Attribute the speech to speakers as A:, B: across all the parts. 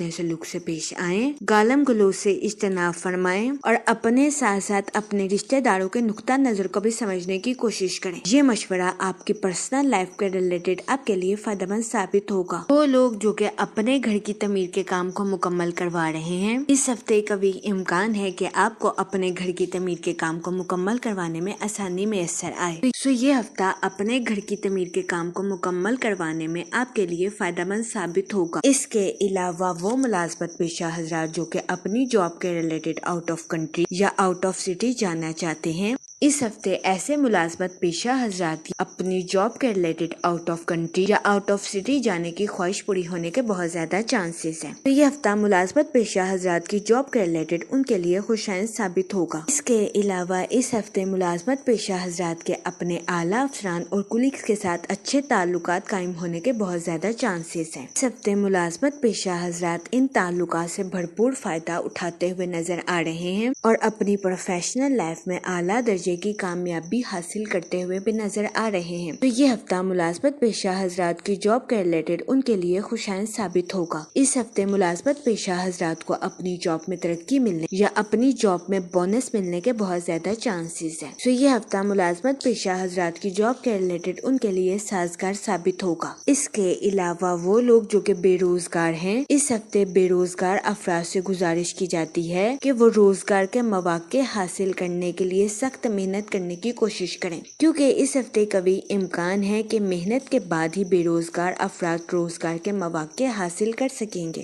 A: حسن سلوک سے پیش آئیں، گالم گلوچ سے اجتناب فرمائیں اور اپنے ساتھ ساتھ اپنے رشتہ داروں کے نقطہ نظر کو بھی سمجھنے کی کوشش کریں۔ یہ مشورہ آپ کی پرسنل لائف کے ریلیٹڈ آپ کے لیے فائدہ مند ثابت ہوگا۔ وہ لوگ جو کہ اپنے گھر کی تعمیر کے کام کو مکمل کروا رہے ہیں، اس ہفتے کبھی امکان ہے کہ آپ کو اپنے گھر کی تعمیر کے کام کو مکمل کروانے میں آسانی میسر آئے۔ یہ ہفتہ اپنے گھر کی تعمیر کے کام کو مکمل کروانے میں آپ کے لیے فائدہ مند ثابت ہوگا۔ اس کے علاوہ وہ ملازمت پیشہ حضرات جو کہ اپنی جاب کے ریلیٹڈ آؤٹ آف کنٹری یا آؤٹ آف سٹی جانا چاہتے ہیں، اس ہفتے ایسے ملازمت پیشہ حضرات کی اپنی جاب کے ریلیٹڈ آؤٹ آف کنٹری یا آؤٹ آف سٹی جانے کی خواہش پوری ہونے کے بہت زیادہ چانسز ہیں۔ تو یہ ہفتہ ملازمت پیشہ حضرات کی جاب کے ریلیٹڈ ان کے لیے خوشائند ثابت ہوگا۔ اس کے علاوہ اس ہفتے ملازمت پیشہ حضرات کے اپنے اعلیٰ افسران اور کولیگز کے ساتھ اچھے تعلقات قائم ہونے کے بہت زیادہ چانسز ہیں۔ اس ہفتے ملازمت پیشہ حضرات ان تعلقات سے بھرپور فائدہ اٹھاتے ہوئے نظر آ رہے ہیں اور اپنی پروفیشنل لائف میں اعلیٰ درجے کی کامیابی حاصل کرتے ہوئے بھی نظر آ رہے ہیں۔ تو یہ ہفتہ ملازمت پیشہ حضرات کی جاب کے ریلیٹڈ ان کے لیے خوشائند ثابت ہوگا۔ اس ہفتے ملازمت پیشہ حضرات کو اپنی جاب میں ترقی ملنے یا اپنی جاب میں بونس ملنے کے بہت زیادہ چانسز ہیں۔ تو یہ ہفتہ ملازمت پیشہ حضرات کی جاب کے ریلیٹڈ ان کے لیے سازگار ثابت ہوگا۔ اس کے علاوہ وہ لوگ جو کہ بے روزگار ہیں، اس ہفتے بے روزگار افراد سے گزارش کی جاتی ہے کہ وہ روزگار کے مواقع حاصل کرنے کے لیے سخت محنت کرنے کی کوشش کریں، کیونکہ اس ہفتے کبھی امکان ہے کہ محنت کے بعد ہی بے روزگار افراد روزگار کے مواقع حاصل کر سکیں گے۔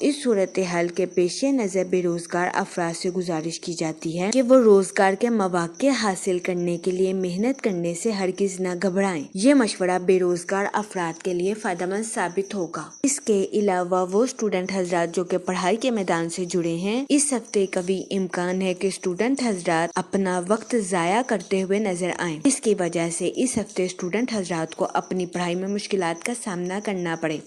A: اس صورتحال کے پیش نظر بے روزگار افراد سے گزارش کی جاتی ہے کہ وہ روزگار کے مواقع حاصل کرنے کے لیے محنت کرنے سے ہرگز نہ گھبرائیں۔ یہ مشورہ بے روزگار افراد کے لیے فائدہ مند ثابت ہوگا۔ اس کے علاوہ وہ اسٹوڈنٹ حضرات جو کہ پڑھائی کے میدان سے جڑے ہیں، اس ہفتے کبھی امکان ہے کہ اسٹوڈنٹ حضرات اپنا وقت ضائع کرتے ہوئے نظر آئیں۔ اس کی وجہ سے اس ہفتے اسٹوڈنٹ حضرات کو اپنی پڑھائی میں مشکلات کا سامنا کرنا پڑے۔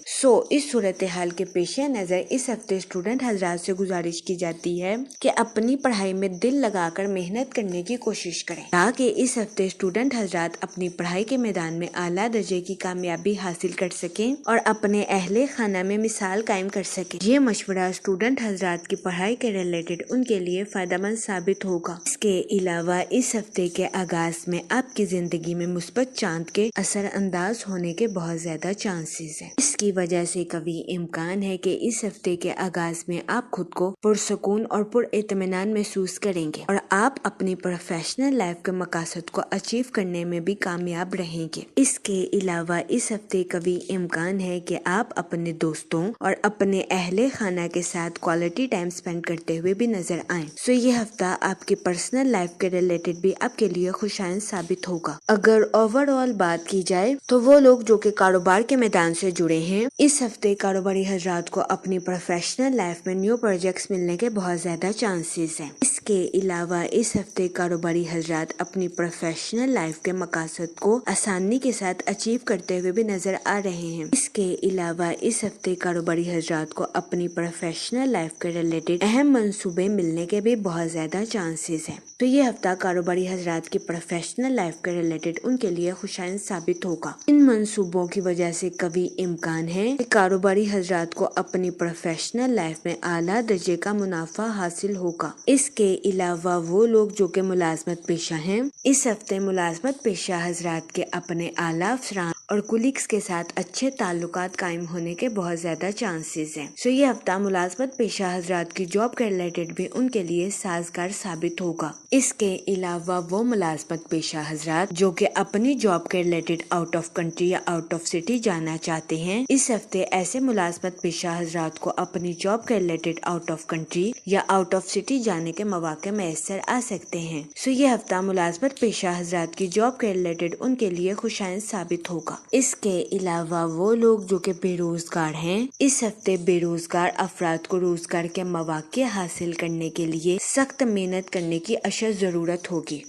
A: اس صورتحال کے پیش نظر اس ہفتے اسٹوڈنٹ حضرات سے گزارش کی جاتی ہے کہ اپنی پڑھائی میں دل لگا کر محنت کرنے کی کوشش کریں، تاکہ اس ہفتے اسٹوڈنٹ حضرات اپنی پڑھائی کے میدان میں اعلیٰ درجے کی کامیابی حاصل کر سکیں اور اپنے اہل خانہ میں مثال قائم کر سکیں۔ یہ مشورہ اسٹوڈنٹ حضرات کی پڑھائی کے ریلیٹڈ ان کے لیے فائدہ مند ثابت ہوگا۔ اس کے علاوہ اس ہفتے کے آغاز میں آپ کی زندگی میں مثبت چاند کے اثر انداز ہونے کے بہت زیادہ چانسز ہیں۔ اس کی وجہ سے کبھی امکان ہے کہ اس ہفتے کے آغاز میں آپ خود کو پرسکون اور پر اطمینان محسوس کریں گے اور آپ اپنی پروفیشنل لائف کے مقاصد کو اچیو کرنے میں بھی کامیاب رہیں گے۔ اس کے علاوہ اس ہفتے کبھی امکان ہے کہ آپ اپنے دوستوں اور اپنے اہل خانہ کے ساتھ کوالٹی ٹائم سپینڈ کرتے ہوئے بھی نظر آئیں۔ یہ ہفتہ آپ کی پرسنل لائف کے ریلیٹڈ بھی آپ کے لیے خوشائند ثابت ہوگا۔ اگر اوور آل بات کی جائے تو وہ لوگ جو کہ کاروبار کے میدان سے جڑے ہیں، اس ہفتے کاروباری حضرات کو اپنی پروفیشنل لائف میں نیو پروجیکٹس ملنے کے بہت زیادہ چانسز ہیں۔ اس کے علاوہ اس ہفتے کاروباری حضرات اپنی پروفیشنل لائف کے مقاصد کو آسانی کے ساتھ اچیو کرتے ہوئے بھی نظر آ رہے ہیں۔ اس کے علاوہ اس ہفتے کاروباری حضرات کو اپنی پروفیشنل لائف کے ریلیٹڈ اہم منصوبے ملنے کے بھی بہت زیادہ چانسز ہیں۔ تو یہ ہفتہ کاروباری حضرات کی پروفیشنل لائف کے ریلیٹڈ ان کے لیے خوشائند ثابت ہوگا۔ ان منصوبوں کی وجہ سے کبھی امکان ہے کہ کاروباری حضرات کو اپنی پروفیشنل لائف میں اعلیٰ درجے کا منافع حاصل ہوگا۔ اس کے علاوہ وہ لوگ جو کہ ملازمت پیشہ ہیں، اس ہفتے ملازمت پیشہ حضرات کے اپنے اعلیٰ افسران اور کولیگز کے ساتھ اچھے تعلقات قائم ہونے کے بہت زیادہ چانسز ہیں۔ یہ ہفتہ ملازمت پیشہ حضرات کی جاب کے ریلیٹڈ بھی ان کے لیے سازگار ثابت ہوگا۔ اس کے علاوہ وہ ملازمت پیشہ حضرات جو کہ اپنی جاب کے ریلیٹڈ آؤٹ آف کنٹری یا آؤٹ آف سٹی جانا چاہتے ہیں، اس ہفتے ایسے ملازمت پیشہ حضرات کو اپنی جاب کے ریلیٹڈ آؤٹ آف کنٹری یا آؤٹ آف سٹی جانے کے مواقع میسر آ سکتے ہیں۔ یہ ہفتہ ملازمت پیشہ حضرات کی جاب کے ریلیٹڈ ان کے لیے خوشائند ثابت ہوگا۔ اس کے علاوہ وہ لوگ جو کہ بے روزگار ہیں، اس ہفتے بے روزگار افراد کو روزگار کے مواقع حاصل کرنے کے لیے سخت محنت کرنے کی اشد ضرورت ہوگی۔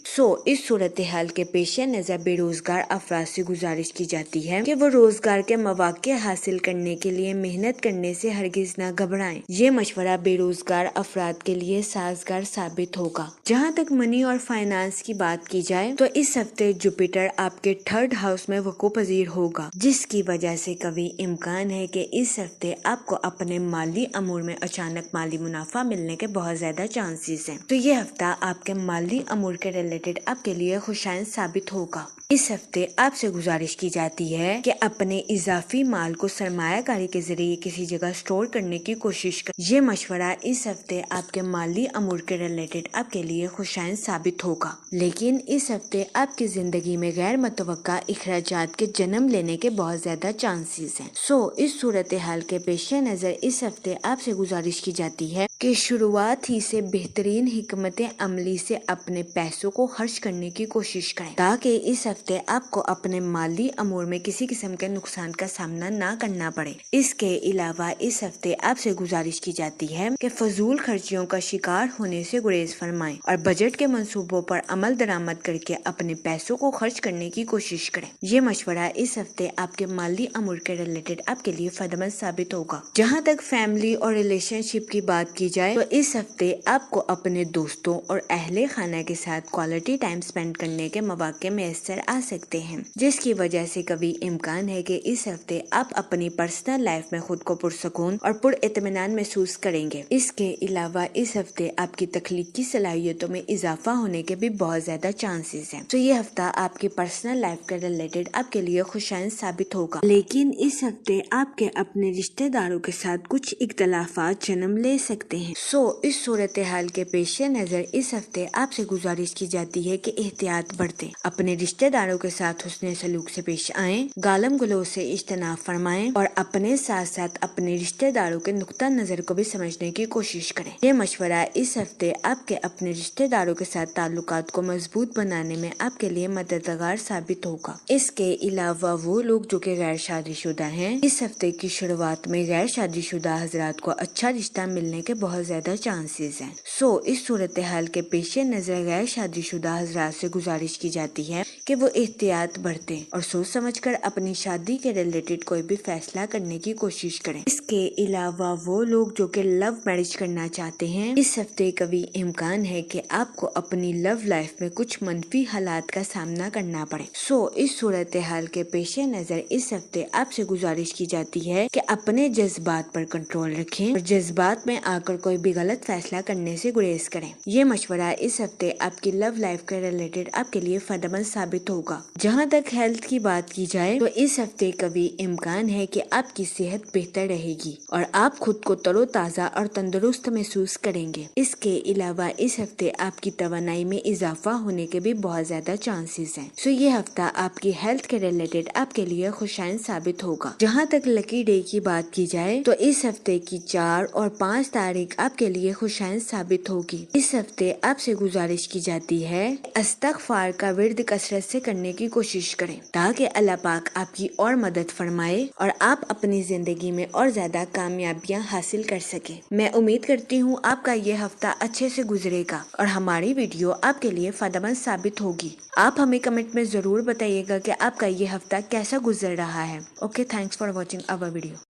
A: اس صورتحال کے پیش نظر بے روزگار افراد سے گزارش کی جاتی ہے کہ وہ روزگار کے مواقع حاصل کرنے کے لیے محنت کرنے سے ہرگز نہ گھبرائیں۔ یہ مشورہ بے روزگار افراد کے لیے سازگار ثابت ہوگا۔ جہاں تک منی اور فائنانس کی بات کی جائے تو اس ہفتے جوپیٹر آپ کے 3rd ہاؤس میں وقوع پذیر پذیر ہوگا، جس کی وجہ سے قوی امکان ہے کہ اس ہفتے آپ کو اپنے مالی امور میں اچانک مالی منافع ملنے کے بہت زیادہ چانسز ہیں۔ تو یہ ہفتہ آپ کے مالی امور کے ریلیٹڈ آپ کے لیے خوشائند ثابت ہوگا۔ اس ہفتے آپ سے گزارش کی جاتی ہے کہ اپنے اضافی مال کو سرمایہ کاری کے ذریعے کسی جگہ سٹور کرنے کی کوشش کریں۔ یہ مشورہ اس ہفتے آپ کے مالی امور کے ریلیٹڈ آپ کے لیے خوشائند ثابت ہوگا، لیکن اس ہفتے آپ کی زندگی میں غیر متوقع اخراجات کے جنم لینے کے بہت زیادہ چانسز ہیں۔ اس صورتحال کے پیش نظر اس ہفتے آپ سے گزارش کی جاتی ہے کہ شروعات ہی سے بہترین حکمت عملی سے اپنے پیسوں کو خرچ کرنے کی کوشش کریں، تاکہ اس ہفتے آپ کو اپنے مالی امور میں کسی قسم کے نقصان کا سامنا نہ کرنا پڑے۔ اس کے علاوہ اس ہفتے آپ سے گزارش کی جاتی ہے کہ فضول خرچیوں کا شکار ہونے سے گریز فرمائیں اور بجٹ کے منصوبوں پر عمل درآمد کر کے اپنے پیسوں کو خرچ کرنے کی کوشش کریں۔ یہ مشورہ اس ہفتے آپ کے مالی امور کے ریلیٹڈ آپ کے لیے فائدہ مند ثابت ہوگا۔ جہاں تک فیملی اور ریلیشن شپ کی بات کی جائے تو اس ہفتے آپ کو اپنے دوستوں اور اہل خانہ کے ساتھ کوالٹی ٹائم سپینڈ کرنے کے مواقع میسر آ سکتے ہیں، جس کی وجہ سے کبھی امکان ہے کہ اس ہفتے آپ اپنی پرسنل لائف میں خود کو پرسکون اور پر اطمینان محسوس کریں گے۔ اس کے علاوہ اس ہفتے آپ کی تخلیقی صلاحیتوں میں اضافہ ہونے کے بھی بہت زیادہ چانسز ہیں۔ یہ ہفتہ آپ کی پرسنل لائف کے ریلیٹڈ آپ کے لیے خوشائند ثابت ہوگا، لیکن اس ہفتے آپ کے اپنے رشتہ داروں کے ساتھ کچھ اختلافات جنم لے سکتے ہیں۔ اس صورتحال کے پیش نظر اس ہفتے آپ سے گزارش کی جاتی ہے کہ احتیاط برتیں، اپنے رشتہ داروں کے ساتھ حسن سلوک سے پیش آئیں، گالم گلوچ سے اجتناب فرمائیں اور اپنے ساتھ ساتھ اپنے رشتہ داروں کے نقطہ نظر کو بھی سمجھنے کی کوشش کریں۔ یہ مشورہ اس ہفتے آپ کے اپنے رشتہ داروں کے ساتھ تعلقات کو مضبوط بنانے میں آپ کے لیے مددگار ثابت ہوگا۔ اس کے علاوہ وہ لوگ جو کہ غیر شادی شدہ ہیں، اس ہفتے کی شروعات میں غیر شادی شدہ حضرات کو اچھا رشتہ ملنے کے بہت زیادہ چانسز ہیں۔ اس صورتحال کے پیش نظر غیر شادی شدہ حضرات سے گزارش کی جاتی ہے کہ وہ احتیاط برتیں اور سوچ سمجھ کر اپنی شادی کے ریلیٹڈ کوئی بھی فیصلہ کرنے کی کوشش کریں۔ اس کے علاوہ وہ لوگ جو کہ لو میرج کرنا چاہتے ہیں، اس ہفتے قوی امکان ہے کہ آپ کو اپنی لو لائف میں کچھ منفی حالات کا سامنا کرنا پڑے۔ اس صورتحال کے پیش نظر اس ہفتے آپ سے گزارش کی جاتی ہے کہ اپنے جذبات پر کنٹرول رکھیں اور جذبات میں آ کر کوئی بھی غلط فیصلہ کرنے سے گریز کریں۔ یہ مشورہ اس ہفتے آپ کی لو لائف کے ریلیٹڈ آپ کے لیے فائدہ مند ثابت ہوگا۔ جہاں تک ہیلتھ کی بات کی جائے تو اس ہفتے قوی امکان ہے کہ آپ کی صحت بہتر رہے گی اور آپ خود کو تر و تازہ اور تندرست محسوس کریں گے۔ اس کے علاوہ اس ہفتے آپ کی توانائی میں اضافہ ہونے کے بھی بہت زیادہ چانسز ہیں۔ یہ ہفتہ آپ کی ہیلتھ کے ریلیٹڈ آپ کے لیے خوشائند ثابت ہوگا۔ جہاں تک لکی ڈے کی بات کی جائے تو اس ہفتے کی 4 اور 5 تاریخ آپ کے لیے خوشائند ثابت ہوگی۔ اس ہفتے آپ سے گزارش کی جاتی ہے استغفار کا ورد کثرت سے کرنے کی کوشش کریں تاکہ اللہ پاک آپ کی اور مدد فرمائے اور آپ اپنی زندگی میں اور زیادہ کامیابیاں حاصل کر سکیں۔ میں امید کرتی ہوں آپ کا یہ ہفتہ اچھے سے گزرے گا اور ہماری ویڈیو آپ کے لیے فائدہ مند ثابت ہوگی۔ آپ ہمیں کمنٹ میں ضرور بتائیے گا کہ آپ کا یہ ہفتہ کیسا گزر رہا ہے۔ Okay, thanks for watching our video.